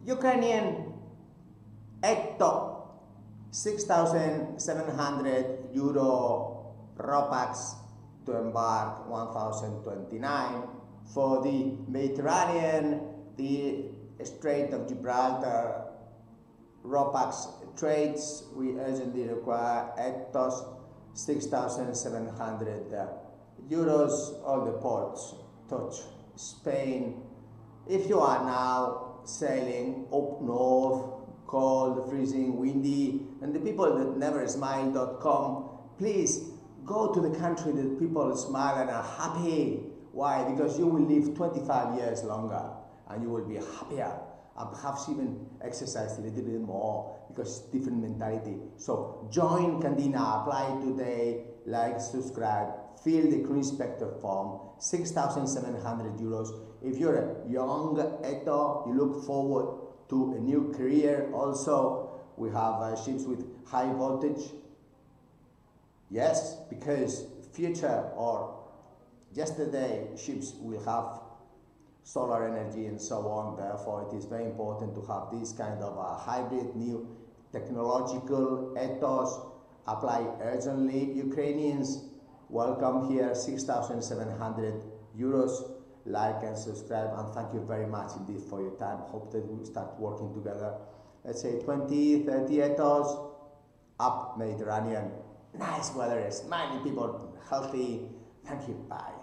Ukrainian Ecto, 6,700 euro Ropax to Embark 1029 for the Mediterranean, the Strait of Gibraltar Ropax trades. We urgently require Ectos 6,700 euros. All the ports touch Spain. If you are now sailing up north, cold, freezing, windy, and the people that never smile.com, please go to the country that people smile and are happy. Why? Because you will live 25 years longer and you will be happier and perhaps even exercise a little bit more because it's different mentality. So join Candina, apply today, like, subscribe, fill the crew inspector form, 6,700 euros. If you're a young Eto, you look forward to a new career. Also, we have ships with high voltage. Yes, because future or yesterday ships will have solar energy and so on. Therefore, it is very important to have this kind of a hybrid new technological ethos. Apply urgently. Ukrainians, welcome here, 6,700 euros. Like and subscribe, and thank you very much indeed for your time. Hope that we start working together. Let's say 20, 30 ethos up Mediterranean. Nice weather, smiling people, healthy. Thank you. Bye.